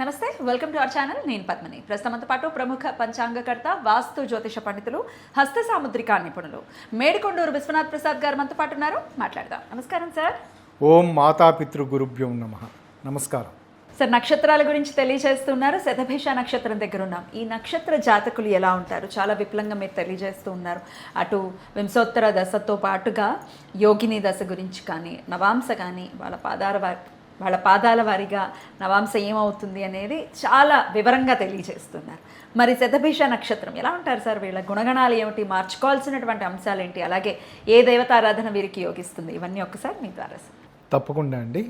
నమస్తే, welcome to our channel. నేను పద్మని. ప్రస్తుతంతో పాటు ప్రముఖ పంచాంగకర్త, వాస్తు జ్యోతిష పండితులు, హస్త సాముద్రికా నిపుణులు మేడికొండూరు విశ్వనాథ్ ప్రసాద్ గారు మనతో పాటు ఉన్నారు. మాట్లాడదాం. నమస్కారం సార్. ఓం మాతాపితృ గురుభ్యో నమః. నమస్కారం సార్. నక్షత్రాల గురించి తెలియజేస్తున్నారు. శతభిష నక్షత్రం దగ్గర ఉన్నాం. ఈ నక్షత్ర జాతకులు ఎలా ఉంటారు? చాలా విపులంగా మీరు తెలియజేస్తూ ఉన్నారు. అటు వింశోత్తర దశతో పాటుగా యోగిని దశ గురించి కానీ, నవాంశ కానీ, వాళ్ళ పాదాల వారిగా నవాంశ ఏమవుతుంది అనేది చాలా వివరంగా తెలియజేస్తున్నారు. మరి శతభిష నక్షత్రం ఎలా ఉంటారు సార్? వీళ్ళ గుణగణాలు ఏమిటి? మార్చుకోవాల్సినటువంటి అంశాలు ఏంటి? అలాగే ఏ దేవతారాధన వీరికి యోగిస్తుంది? ఇవన్నీ ఒక్కసారి మీ ద్వారా సార్. తప్పకుండా అండి.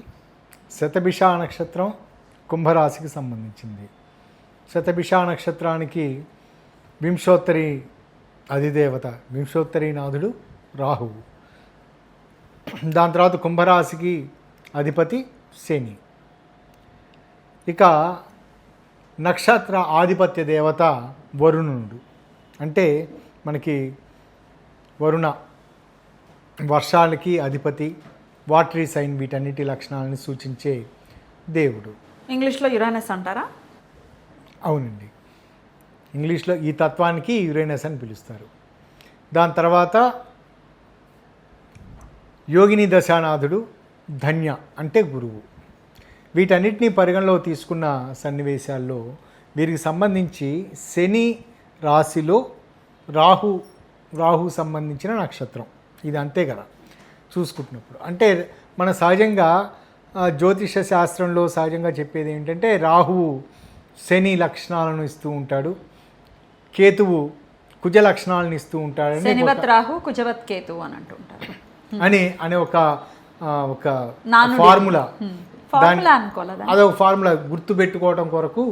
శతభిష నక్షత్రం కుంభరాశికి సంబంధించింది. శతభిష నక్షత్రానికి వింశోత్తరి అధిదేవత, వింశోత్తరి నాథుడు రాహువు. దాని తర్వాత కుంభరాశికి అధిపతి శని. ఇక నక్షత్ర ఆధిపత్య దేవత వరుణుడు. అంటే మనకి వరుణ వర్షాలకి అధిపతి, వాటరీ సైన్, వీటన్నిటి లక్షణాలను సూచించే దేవుడు. ఇంగ్లీష్లో యురానస్ అంటారా? అవునండి, ఇంగ్లీష్లో ఈ తత్వానికి యురేనస్ అని పిలుస్తారు. దాని తర్వాత యోగిని దశానాథుడు ధన్య అంటే గురువు. వీటన్నిటినీ పరిగణలో తీసుకున్న సన్నివేశాల్లో వీరికి సంబంధించి శని రాశిలో రాహు సంబంధించిన నక్షత్రం ఇది, అంతే కదా చూసుకుంటున్నప్పుడు. అంటే మన సహజంగా జ్యోతిష శాస్త్రంలో సహజంగా చెప్పేది ఏంటంటే రాహువు శని లక్షణాలను ఇస్తూ ఉంటాడు, కేతువు కుజ లక్షణాలను ఇస్తూ ఉంటాడు. శనివత్ రాహు, కుజవత్ కేతు అని అంటుంటారు అనే ఒక ఫార్ములా, అదొక ఫార్ములా గుర్తు పెట్టుకోవడం కొరకు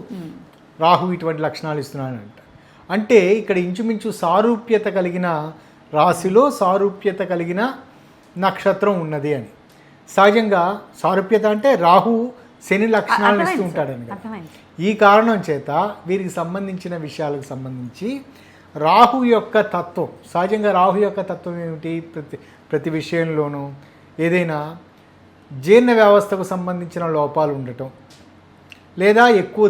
రాహు ఇటువంటి లక్షణాలు ఇస్తున్నాడంట. అంటే ఇక్కడ ఇంచుమించు సారూప్యత కలిగిన రాశిలో సారూప్యత కలిగిన నక్షత్రం ఉన్నది అని. సహజంగా సారూప్యత అంటే రాహు శని లక్షణాలు ఇస్తూ ఉంటాడని. ఈ కారణం చేత వీరికి సంబంధించిన విషయాలకు సంబంధించి రాహు యొక్క తత్వం, సహజంగా రాహు యొక్క తత్వం ఏమిటి? ప్రతి విషయంలోనూ ఏదైనా జీర్ణ వ్యవస్థకు సంబంధించిన లోపాలు ఉండటం, లేదా ఎక్కువ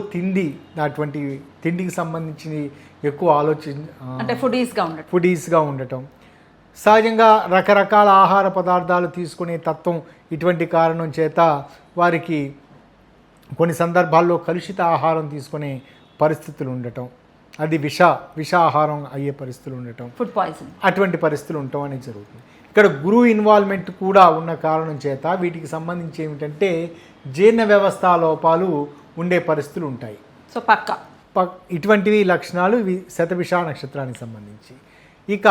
అటువంటి తిండికి సంబంధించి ఎక్కువ అంటే ఫుడీస్గా ఉండటం, సహజంగా రకరకాల ఆహార పదార్థాలు తీసుకునే తత్వం, ఇటువంటి కారణం చేత వారికి కొన్ని సందర్భాల్లో కలుషిత ఆహారం తీసుకునే పరిస్థితులు ఉండటం, అది విష ఆహారం అయ్యే పరిస్థితులు ఉండటం, ఫుడ్ పాయిజన్, అటువంటి పరిస్థితులు ఉండటం అనేది జరుగుతుంది. ఇక్కడ గురువు ఇన్వాల్వ్మెంట్ కూడా ఉన్న కారణం చేత వీటికి సంబంధించి ఏమిటంటే జీర్ణ వ్యవస్థ లోపాలు ఉండే పరిస్థితులు ఉంటాయి. సో ఇటువంటివి లక్షణాలు శతభిష నక్షత్రానికి సంబంధించి. ఇక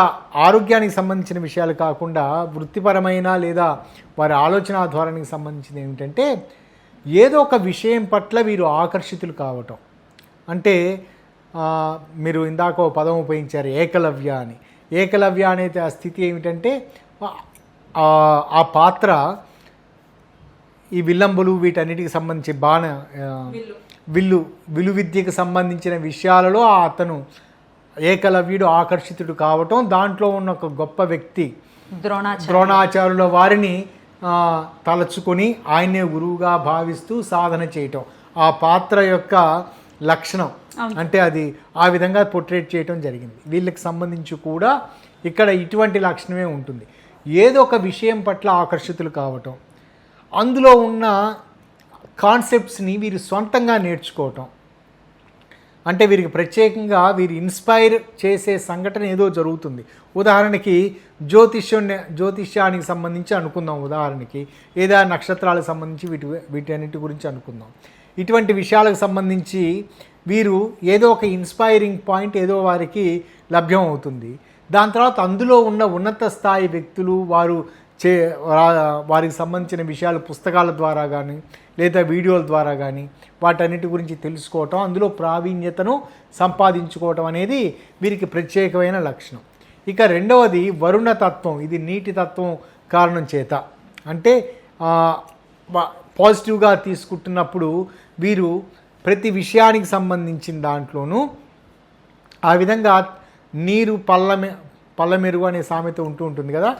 ఆరోగ్యానికి సంబంధించిన విషయాలు కాకుండా వృత్తిపరమైన లేదా వారి ఆలోచన ధోరణికి సంబంధించింది ఏమిటంటే ఏదో ఒక విషయం పట్ల వీరు ఆకర్షితులు కావటం. అంటే మీరు ఇందాక పదం ఉపయోగించారు ఏకలవ్య అని. ఏకలవ్య అనే ఆ స్థితి ఏమిటంటే ఆ పాత్ర ఈ విల్లంబులు వీటన్నిటికి సంబంధించి విల్లు విద్యకు సంబంధించిన విషయాలలో అతను ఏకలవ్యుడు ఆకర్షితుడు కావటం, దాంట్లో ఉన్న ఒక గొప్ప వ్యక్తి ద్రోణాచార్యుల వారిని తలచుకొని ఆయనే గురువుగా భావిస్తూ సాధన చేయటం, ఆ పాత్ర యొక్క లక్షణం. అంటే అది ఆ విధంగా పోర్ట్రేట్ చేయటం జరిగింది. వీళ్ళకి సంబంధించి కూడా ఇక్కడ ఇటువంటి లక్షణమే ఉంటుంది. ఏదో ఒక విషయం పట్ల ఆకర్షితులు కావటం, అందులో ఉన్న కాన్సెప్ట్స్ని వీరు సొంతంగా నేర్చుకోవటం. అంటే వీరికి ప్రత్యేకంగా వీరు ఇన్స్పైర్ చేసే సంఘటన ఏదో జరుగుతుంది. ఉదాహరణకి జ్యోతిష్యానికి సంబంధించి అనుకుందాం, ఉదాహరణకి లేదా నక్షత్రాలకు సంబంధించి వీటన్నిటి గురించి అనుకుందాం. ఇటువంటి విషయాలకు సంబంధించి వీరు ఏదో ఒక ఇన్స్పైరింగ్ పాయింట్ ఏదో వారికి లభ్యం అవుతుంది. దాని తర్వాత అందులో ఉన్న ఉన్నత స్థాయి వ్యక్తులు వారికి సంబంధించిన విషయాలు పుస్తకాల ద్వారా కానీ లేదా వీడియోల ద్వారా కానీ వాటన్నిటి గురించి తెలుసుకోవటం, అందులో ప్రావీణ్యతను సంపాదించుకోవటం అనేది వీరికి ప్రత్యేకమైన లక్షణం. ఇక రెండవది వరుణ తత్వం. ఇది నీటి తత్వం కారణం చేత, అంటే పాజిటివ్గా తీసుకుంటున్నప్పుడు వీరు ప్రతి విషయానికి సంబంధించిన దాంట్లోనూ ఆ విధంగా నీరు పళ్ళమెరుగు అనే సామెత ఉంటుంది కదా,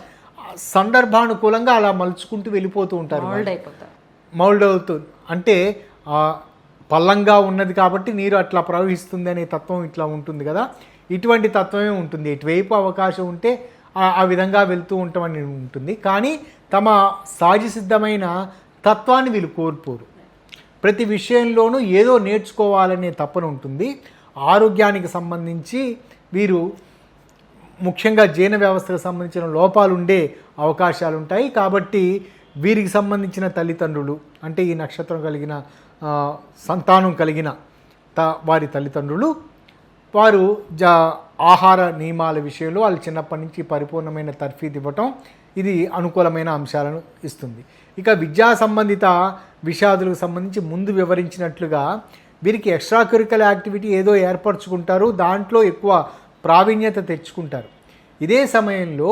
సందర్భానుకూలంగా అలా మలుచుకుంటూ వెళ్ళిపోతూ ఉంటారు, మౌల్డ్ అవుతూ. అంటే పల్లంగా ఉన్నది కాబట్టి నీరు అట్లా ప్రవహిస్తుంది అనే తత్వం ఇట్లా ఉంటుంది కదా, ఇటువంటి తత్వమే ఉంటుంది. ఇటువైపు అవకాశం ఉంటే ఆ విధంగా వెళ్తూ ఉంటామని ఉంటుంది. కానీ తమ సహజసిద్ధమైన తత్వాన్ని వీళ్ళు కోల్పోరు. ప్రతి విషయంలోనూ ఏదో నేర్చుకోవాలనే తపన ఉంటుంది. ఆరోగ్యానికి సంబంధించి వీరు ముఖ్యంగా జీర్ణ వ్యవస్థకు సంబంధించిన లోపాలు ఉండే అవకాశాలు ఉంటాయి. కాబట్టి వీరికి సంబంధించిన తల్లిదండ్రులు అంటే ఈ నక్షత్రం కలిగిన సంతానం కలిగిన వారి తల్లిదండ్రులు వారు ఆహార నియమాల విషయంలో వాళ్ళు చిన్నప్పటి నుంచి పరిపూర్ణమైన తర్ఫీదు ఇవ్వటం ఇది అనుకూలమైన అంశాలను ఇస్తుంది. ఇక విద్యా సంబంధిత విషాదులకు సంబంధించి ముందు వివరించినట్లుగా వీరికి ఎక్స్ట్రా కరిక్యులర్ యాక్టివిటీ ఏదో ఏర్పరచుకుంటారు, దాంట్లో ఎక్కువ ప్రావీణ్యత తెచ్చుకుంటారు. ఇదే సమయంలో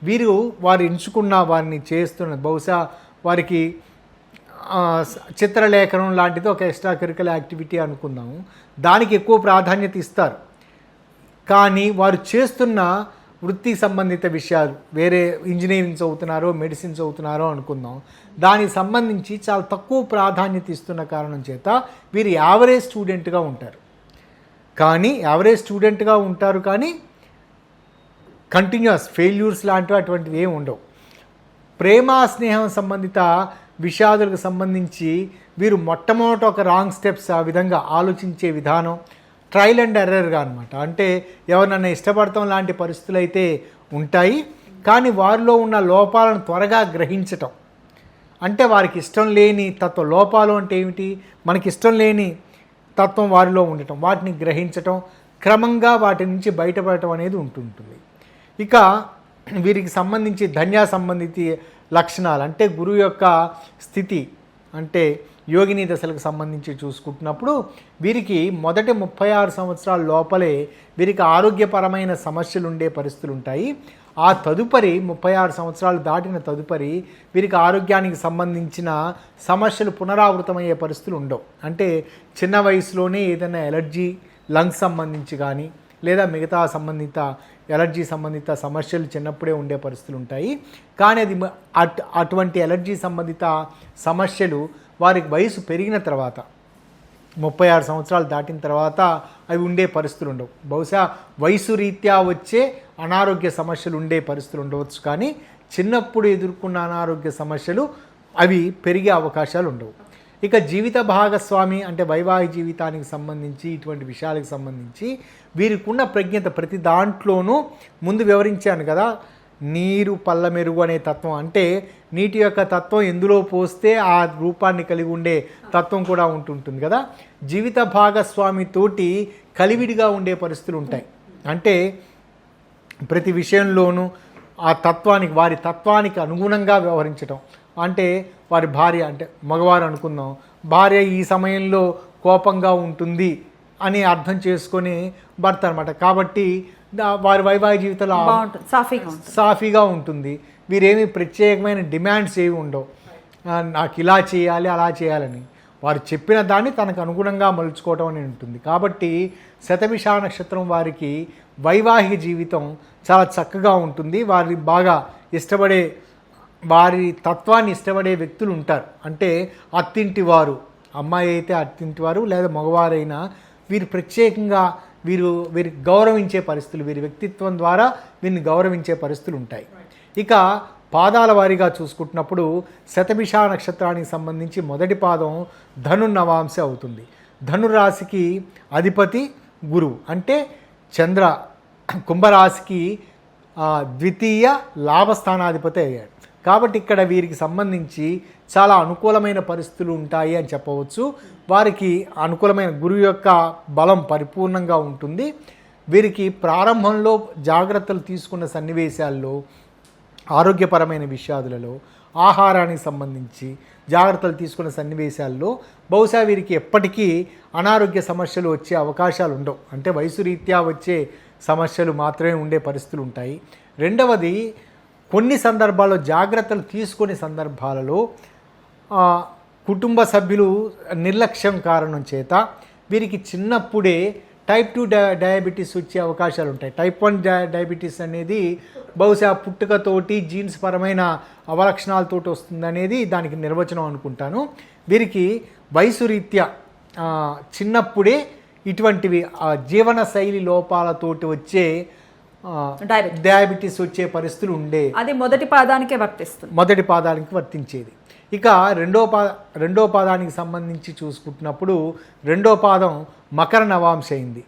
వీరు వారు ఎంచుకున్న వారిని చేస్తున్న బహుశా వారికి చిత్రలేఖనం లాంటిది ఒక ఎక్స్ట్రా కరిక్యులర్ యాక్టివిటీ అనుకుందాము, దానికి ఎక్కువ ప్రాధాన్యత ఇస్తారు. కానీ వారు చేస్తున్న వృత్తి సంబంధిత విషయాలు వేరే ఇంజనీరింగ్ చదువుతున్నారో మెడిసిన్ చదువుతున్నారో అనుకుందాం, దానికి సంబంధించి చాలా తక్కువ ప్రాధాన్యత ఇస్తున్న కారణం చేత వీరు యావరేజ్ స్టూడెంట్గా ఉంటారు. కానీ కంటిన్యూస్ ఫెయిల్యూర్స్ లాంటివి అటువంటివి ఏమి ఉండవు. ప్రేమ స్నేహం సంబంధిత విషాదులకు సంబంధించి వీరు మొట్టమొదట ఒక రాంగ్ స్టెప్స్ ఆ విధంగా ఆలోచించే విధానం ట్రయల్ అండ్ ఎర్రర్గా అనమాట. అంటే ఎవరినన్నా ఇష్టపడటం లాంటి పరిస్థితులు అయితే ఉంటాయి, కానీ వారిలో ఉన్న లోపాలను త్వరగా గ్రహించటం, అంటే వారికి ఇష్టం లేని తత్వం. లోపాలు అంటే ఏమిటి? మనకి ఇష్టం లేని తత్వం వారిలో ఉండటం, వాటిని గ్రహించటం, క్రమంగా వాటి నుంచి బయటపడటం అనేది ఉంటుంటుంది. ఇక వీరికి సంబంధించి ధన్యా సంబంధిత లక్షణాలు అంటే గురువు యొక్క స్థితి అంటే యోగిని దశలకు సంబంధించి చూసుకుంటున్నప్పుడు వీరికి మొదటి 36 సంవత్సరాల లోపలే వీరికి ఆరోగ్యపరమైన సమస్యలు ఉండే పరిస్థితులు ఉంటాయి. ఆ తదుపరి 36 సంవత్సరాలు దాటిన తదుపరి వీరికి ఆరోగ్యానికి సంబంధించిన సమస్యలు పునరావృతమయ్యే పరిస్థితులు ఉండవు. అంటే చిన్న వయసులోనే ఏదైనా ఎలర్జీ లంగ్స్ సంబంధించి కానీ లేదా మిగతా సంబంధిత ఎలర్జీ సంబంధిత సమస్యలు చిన్నప్పుడే ఉండే పరిస్థితులు ఉంటాయి. కానీ అది అటువంటి ఎలర్జీ సంబంధిత సమస్యలు వారికి వయసు పెరిగిన తర్వాత 36 సంవత్సరాలు దాటిన తర్వాత అవి ఉండే పరిస్థితులు ఉండవు. బహుశా వయసు రీత్యా వచ్చే అనారోగ్య సమస్యలు ఉండే పరిస్థితులు ఉండవచ్చు, కానీ చిన్నప్పుడు ఎదుర్కొన్న అనారోగ్య సమస్యలు అవి పెరిగే అవకాశాలు ఉండవు. ఇక జీవిత భాగస్వామి అంటే వైవాహిక జీవితానికి సంబంధించి ఇటువంటి విషయాలకు సంబంధించి వీరికి ఉన్న ప్రజ్ఞత ప్రతి దాంట్లోనూ ముందు వివరించాను కదా, నీరు పళ్ళ మెరుగు అనే తత్వం అంటే నీటి యొక్క తత్వం ఎందులో పోస్తే ఆ రూపాన్ని కలిగి ఉండే తత్వం కూడా ఉంటుంటుంది కదా. జీవిత భాగస్వామితోటి కలివిడిగా ఉండే పరిస్థితులు ఉంటాయి. అంటే ప్రతి విషయంలోనూ ఆ తత్వానికి వారి తత్వానికి అనుగుణంగా వ్యవహరించటం. అంటే వారి భార్య అంటే మగవారు అనుకుందాం, భార్య ఈ సమయంలో కోపంగా ఉంటుంది అని అర్థం చేసుకొని భర్త అనమాట. కాబట్టి వారి వైవాహిక జీవితంలో సాఫీగా ఉంటుంది. వీరేమి ప్రత్యేకమైన డిమాండ్స్ ఏమి ఉండవు, నాకు ఇలా చేయాలి అలా చేయాలని. వారు చెప్పిన దాన్ని తనకు అనుగుణంగా మలుచుకోవడం అని ఉంటుంది. కాబట్టి శతభిష నక్షత్రం వారికి వైవాహిక జీవితం చాలా చక్కగా ఉంటుంది. వారి బాగా ఇష్టపడే వారి తత్వాన్ని ఇష్టపడే వ్యక్తులు ఉంటారు. అంటే అత్తింటి వారు, అమ్మాయి అయితే అత్తింటి వారు లేదా మగవారైనా వీరు ప్రత్యేకంగా వీరికి గౌరవించే పరిస్థితులు, వీరి వ్యక్తిత్వం ద్వారా వీరిని గౌరవించే పరిస్థితులు ఉంటాయి. ఇక పాదాల వారీగా చూసుకుంటున్నప్పుడు శతభిష నక్షత్రానికి సంబంధించి మొదటి పాదం ధనుర్నవాంశ అవుతుంది. ధనురాశికి అధిపతి గురువు అంటే చంద్ర కుంభరాశికి ద్వితీయ లాభస్థానాధిపతి అయ్యాడు. కాబట్టి ఇక్కడ వీరికి సంబంధించి చాలా అనుకూలమైన పరిస్థితులు ఉంటాయి అని చెప్పవచ్చు. వారికి అనుకూలమైన గురువు యొక్క బలం పరిపూర్ణంగా ఉంటుంది. వీరికి ప్రారంభంలో జాగ్రత్తలు తీసుకున్న సన్నివేశాల్లో, ఆరోగ్యపరమైన విషయాలలో, ఆహారానికి సంబంధించి జాగ్రత్తలు తీసుకున్న సన్నివేశాల్లో బహుశా వీరికి ఎప్పటికీ అనారోగ్య సమస్యలు వచ్చే అవకాశాలు ఉండవు. అంటే వయసు రీత్యా వచ్చే సమస్యలు మాత్రమే ఉండే పరిస్థితులు ఉంటాయి. రెండవది, కొన్ని సందర్భాల్లో జాగ్రత్తలు తీసుకునే సందర్భాలలో కుటుంబ సభ్యులు నిర్లక్ష్యం కారణం చేత వీరికి చిన్నప్పుడే టైప్ 2 డయాబెటీస్ వచ్చే అవకాశాలు ఉంటాయి. టైప్ 1 డయాబెటీస్ అనేది బహుశా పుట్టుకతోటి జీన్స్ పరమైన అవలక్షణాలతోటి వస్తుంది అనేది దానికి నిర్వచనం అనుకుంటాను. వీరికి వయసు రీత్యా చిన్నప్పుడే ఇటువంటివి జీవన శైలి లోపాలతోటి వచ్చే డయాబెటీస్ వచ్చే పరిస్థితులు ఉండే. అది మొదటి పాదానికే వర్తిస్తుంది. మొదటి పాదానికి వర్తించేది. ఇక రెండో పాదానికి సంబంధించి చూసుకుంటున్నప్పుడు రెండో పాదం మకర నవాంశ అయింది.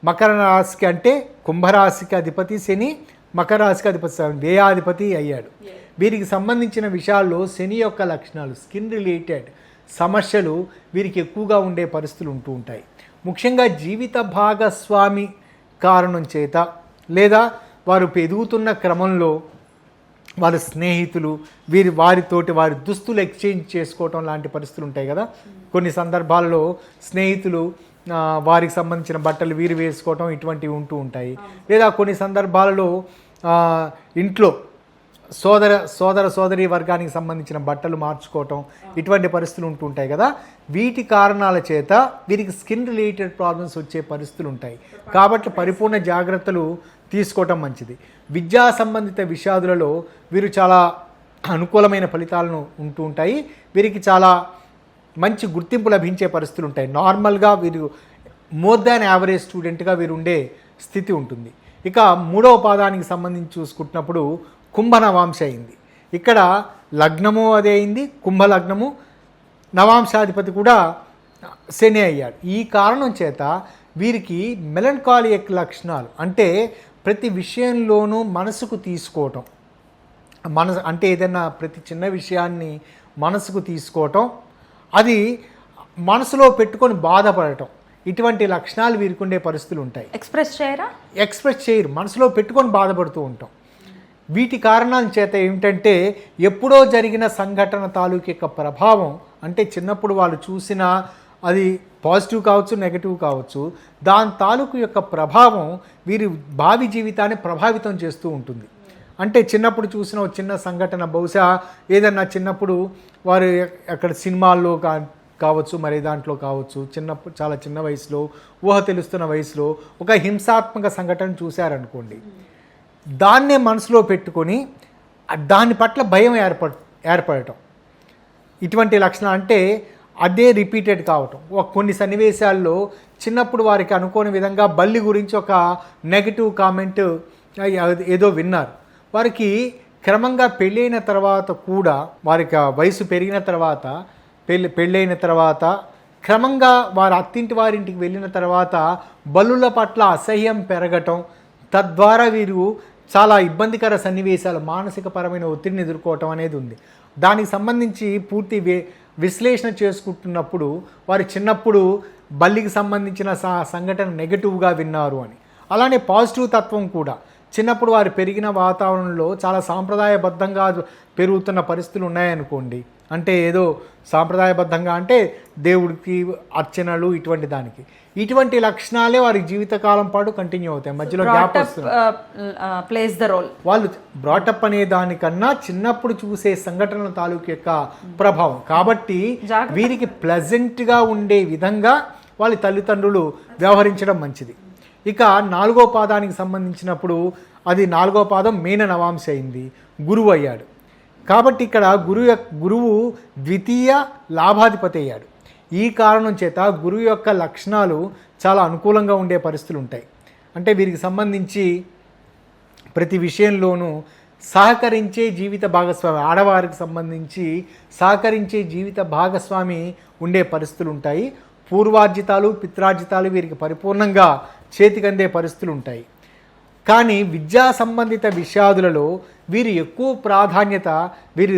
మకర రాశికి అంటే కుంభరాశికి అధిపతి శని, మకర రాశికి అధిపతి వ్యయాధిపతి అయ్యాడు. వీరికి సంబంధించిన విషయాల్లో శని యొక్క లక్షణాలు, స్కిన్ రిలేటెడ్ సమస్యలు వీరికి ఎక్కువగా ఉండే పరిస్థితులు ఉంటూ ఉంటాయి. ముఖ్యంగా జీవిత భాగస్వామి కారణం చేత లేదా వారు ఎదుగుతున్న క్రమంలో వారి స్నేహితులు వారితోటి వారి దుస్తులు ఎక్స్చేంజ్ చేసుకోవటం లాంటి పరిస్థితులు ఉంటాయి కదా. కొన్ని సందర్భాలలో స్నేహితులు వారికి సంబంధించిన బట్టలు వీరు వేసుకోవటం ఇటువంటివి ఉంటూ ఉంటాయి. లేదా కొన్ని సందర్భాలలో ఇంట్లో సోదరి వర్గానికి సంబంధించిన బట్టలు మార్చుకోవటం ఇటువంటి పరిస్థితులు ఉంటూ ఉంటాయి కదా. వీటి కారణాల చేత వీరికి స్కిన్ రిలేటెడ్ ప్రాబ్లమ్స్ వచ్చే పరిస్థితులు ఉంటాయి. కాబట్టి పరిపూర్ణ జాగ్రత్తలు తీసుకోవటం మంచిది. విద్యా సంబంధిత విషయాదులలో వీరు చాలా అనుకూలమైన ఫలితాలను ఉంటూ ఉంటాయి. వీరికి చాలా మంచి గుర్తింపు లభించే పరిస్థితులు ఉంటాయి. నార్మల్గా వీరు మోర్ దాన్ యావరేజ్ స్టూడెంట్గా వీరు ఉండే స్థితి ఉంటుంది. ఇక మూడవ పాదానికి సంబంధించి చూసుకుంటున్నప్పుడు కుంభ నవాంశ అయింది. ఇక్కడ లగ్నము అదే అయింది, కుంభ లగ్నము, నవాంశాధిపతి కూడా శని అయ్యాడు. ఈ కారణం చేత వీరికి మెలంకాలియక్ లక్షణాలు, అంటే ప్రతి విషయంలోనూ మనసుకు తీసుకోవటం, అంటే ఏదైనా ప్రతి చిన్న విషయాన్ని మనసుకు తీసుకోవటం, అది మనసులో పెట్టుకొని బాధపడటం, ఇటువంటి లక్షణాలు వీరికి ఉండే పరిస్థితులు ఉంటాయి. ఎక్స్ప్రెస్ చేయరు, మనసులో పెట్టుకొని బాధపడుతూ ఉంటాం. వీటి కారణాల చేత ఏమిటంటే ఎప్పుడో జరిగిన సంఘటన తాలూకు యొక్క ప్రభావం, అంటే చిన్నప్పుడు వాళ్ళు చూసిన అది పాజిటివ్ కావచ్చు, నెగటివ్ కావచ్చు, దాని తాలూకు యొక్క ప్రభావం వీరి భావి జీవితాన్ని ప్రభావితం చేస్తూ ఉంటుంది. అంటే చిన్నప్పుడు చూసిన ఒక చిన్న సంఘటన, బహుశా ఏదన్నా చిన్నప్పుడు వారు అక్కడ సినిమాల్లో కావచ్చు, మరి దాంట్లో కావచ్చు, చిన్నప్పుడు చాలా చిన్న వయసులో, ఊహ తెలుస్తున్న వయసులో ఒక హింసాత్మక సంఘటన చూశారనుకోండి, దాన్నే మనసులో పెట్టుకొని దాని పట్ల భయం ఏర్పడటం, ఇటువంటి లక్షణాలు, అంటే అదే రిపీటెడ్ కావటం. కొన్ని సన్నివేశాల్లో చిన్నప్పుడు వారికి అనుకోని విధంగా బల్లి గురించి ఒక నెగిటివ్ కామెంట్ ఏదో విన్నారు. వారికి క్రమంగా పెళ్ళైన తర్వాత కూడా, వారికి వయసు పెరిగిన తర్వాత, పెళ్ళైన తర్వాత క్రమంగా వారు అత్తింటి వారింటికి వెళ్ళిన తర్వాత బల్లుల పట్ల అసహ్యం పెరగటం, తద్వారా వీరు చాలా ఇబ్బందికర సన్నివేశాలు, మానసిక పరమైన ఒత్తిడిని ఎదుర్కోవటం అనేది ఉంది. దానికి సంబంధించి పూర్తి విశ్లేషణ చేసుకుంటున్నప్పుడు వారు చిన్నప్పుడు బల్లికి సంబంధించిన సంఘటన నెగటివ్గా విన్నారు అని, అలానే పాజిటివ్ తత్వం కూడా చిన్నప్పుడు వారు పెరిగిన వాతావరణంలో చాలా సాంప్రదాయబద్ధంగా పెరుగుతున్న పరిస్థితులు ఉన్నాయనుకోండి, అంటే ఏదో సాంప్రదాయబద్ధంగా అంటే దేవుడికి అర్చనలు ఇటువంటి దానికి, ఇటువంటి లక్షణాలే వారి జీవితకాలం పాటు కంటిన్యూ అవుతాయి. మధ్యలో గ్యాప్ వస్తుంది. Plays the role. వాళ్ళు బ్రాటప్ అనే దానికన్నా చిన్నప్పుడు చూసే సంఘటనల తాలూకు యొక్క ప్రభావం. కాబట్టి వీరికి ప్లెజెంట్గా ఉండే విధంగా వాళ్ళ తల్లిదండ్రులు వ్యవహరించడం మంచిది. ఇక నాలుగో పాదానికి సంబంధించినప్పుడు అది నాలుగో పాదం మీన నవాంశ అయింది, గురువు అయ్యాడు. కాబట్టి ఇక్కడ గురువు ద్వితీయ లాభాధిపతి అయ్యాడు. ఈ కారణం చేత గురువు యొక్క లక్షణాలు చాలా అనుకూలంగా ఉండే పరిస్థితులు ఉంటాయి. అంటే వీరికి సంబంధించి ప్రతి విషయంలోనూ సహకరించే జీవిత భాగస్వామి, ఆడవారికి సంబంధించి సహకరించే జీవిత భాగస్వామి ఉండే పరిస్థితులు ఉంటాయి. పూర్వార్జితాలు, పిత్రార్జితాలు వీరికి పరిపూర్ణంగా చేతికందే పరిస్థితులు ఉంటాయి. కానీ విద్యా సంబంధిత విషయాదులలో వీరు ఎక్కువ ప్రాధాన్యత వీరి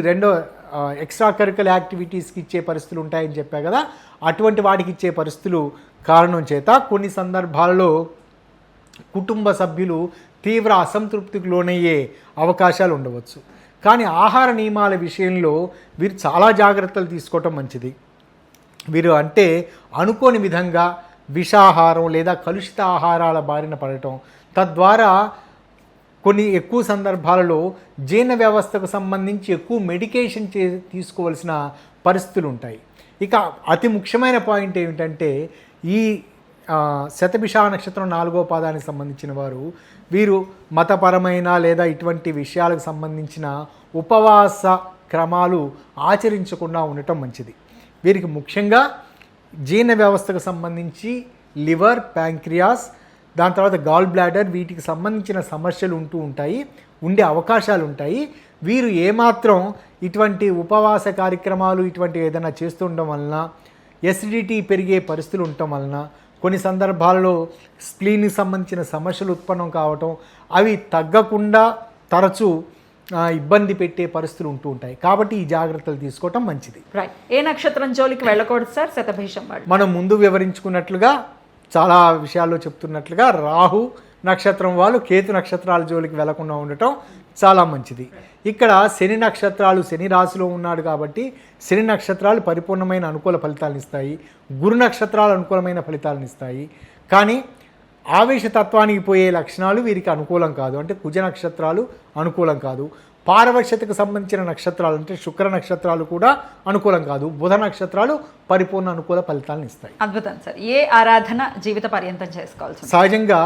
ఎక్స్ట్రా కరికులర్ యాక్టివిటీస్కి ఇచ్చే పరిస్థితులు ఉంటాయని చెప్పా కదా, అటువంటి వాటికి ఇచ్చే పరిస్థితులు కారణం చేత కొన్ని సందర్భాలలో కుటుంబ సభ్యులు తీవ్ర అసంతృప్తికి లోనయ్యే అవకాశాలు ఉండవచ్చు. కానీ ఆహార నియమాల విషయంలో వీరు చాలా జాగ్రత్తలు తీసుకోవటం మంచిది. వీరు అంటే అనుకోని విధంగా విషాహారం లేదా కలుషిత ఆహారాల బారిన పడటం, తద్వారా కొన్ని ఎక్కువ సందర్భాలలో జీర్ణ వ్యవస్థకు సంబంధించి ఎక్కువ మెడికేషన్ తీసుకోవాల్సిన పరిస్థితులు ఉంటాయి. ఇక అతి ముఖ్యమైన పాయింట్ ఏమిటంటే ఈ శతభిష నక్షత్రం నాలుగో పాదానికి సంబంధించిన వారు వీరు మతపరమైన లేదా ఇటువంటి విషయాలకు సంబంధించిన ఉపవాస క్రమాలు ఆచరించకుండా ఉండటం మంచిది. వీరికి ముఖ్యంగా జీర్ణ వ్యవస్థకు సంబంధించి లివర్, ప్యాంక్రియాస్, దాని తర్వాత గాల్ బ్లాడర్, వీటికి సంబంధించిన సమస్యలు ఉండే అవకాశాలు ఉంటాయి. వీరు ఏమాత్రం ఇటువంటి ఉపవాస కార్యక్రమాలు ఇటువంటి ఏదైనా చేస్తుండడం వలన ఎసిడిటీ పెరిగే పరిస్థితులు ఉండటం వలన కొన్ని సందర్భాలలో స్ప్లీన్కి సంబంధించిన సమస్యలు ఉత్పన్నం కావటం, అవి తగ్గకుండా తరచూ ఇబ్బంది పెట్టే పరిస్థితులు ఉంటాయి. కాబట్టి ఈ జాగ్రత్తలు తీసుకోవటం మంచిది. రైట్. ఏ నక్షత్రం జోలికి వెళ్ళకూడదు సార్ శతభిషం వాళ్ళు? మనం ముందు వివరించుకున్నట్లుగా, చాలా విషయాల్లో చెప్తున్నట్లుగా రాహు నక్షత్రం వాళ్ళు కేతు నక్షత్రాల జోలికి వెళ్లకుండా ఉండటం చాలా మంచిది. ఇక్కడ శని నక్షత్రాలు, శని రాశిలో ఉన్నాడు కాబట్టి శని నక్షత్రాలు పరిపూర్ణమైన అనుకూల ఫలితాలను ఇస్తాయి. గురు నక్షత్రాలు అనుకూలమైన ఫలితాలను ఇస్తాయి. కానీ ఆవేశతత్వానికి పోయే లక్షణాలు వీరికి అనుకూలం కాదు. అంటే కుజ నక్షత్రాలు అనుకూలం కాదు. పారవశ్యతకు సంబంధించిన నక్షత్రాలు అంటే శుక్ర నక్షత్రాలు కూడా అనుకూలం కాదు. బుధ నక్షత్రాలు పరిపూర్ణ అనుకూల ఫలితాలను ఇస్తాయి. అద్భుతం సార్. ఏ ఆరాధన జీవిత పర్యంతం చేసుకోవాల్సి? సహజంగా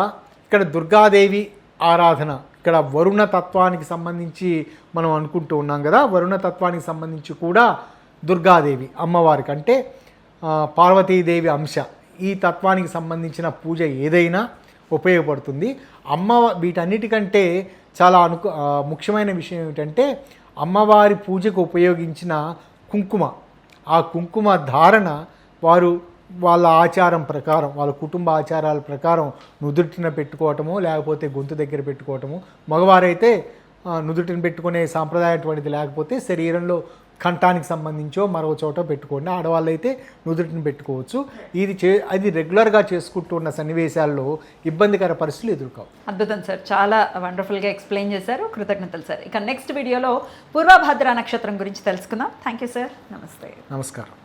ఇక్కడ దుర్గాదేవి ఆరాధన, ఇక్కడ వరుణ తత్వానికి సంబంధించి మనం అనుకుంటూ ఉన్నాం కదా, వరుణ తత్వానికి సంబంధించి కూడా దుర్గాదేవి అమ్మవారికి అంటే పార్వతీదేవి అంశ, ఈ తత్వానికి సంబంధించిన పూజ ఏదైనా ఉపయోగపడుతుంది. వీటన్నిటికంటే చాలా ముఖ్యమైన విషయం ఏమిటంటే అమ్మవారి పూజకు ఉపయోగించిన కుంకుమ, ఆ కుంకుమ ధారణ వాళ్ళ ఆచారం ప్రకారం, వాళ్ళ కుటుంబ ఆచారాల ప్రకారం నుదుటిన పెట్టుకోవటము, లేకపోతే గొంతు దగ్గర పెట్టుకోవటము. మగవారైతే నుదుటిని పెట్టుకునే సాంప్రదాయం అటువంటిది లేకపోతే శరీరంలో కంఠానికి సంబంధించో మరో చోట పెట్టుకోండి. ఆడవాళ్ళు అయితే నుదుటిని పెట్టుకోవచ్చు. అది రెగ్యులర్గా చేసుకుంటున్న సన్నివేశాల్లో ఇబ్బందికర పరిస్థితులు ఎదుర్కోవు. అద్భుతం సార్, చాలా వండర్ఫుల్గా ఎక్స్ప్లెయిన్ చేశారు. కృతజ్ఞతలు సార్. ఇక నెక్స్ట్ వీడియోలో పూర్వభద్ర నక్షత్రం గురించి తెలుసుకుందాం. Thank you sir. నమస్తే. నమస్కారం.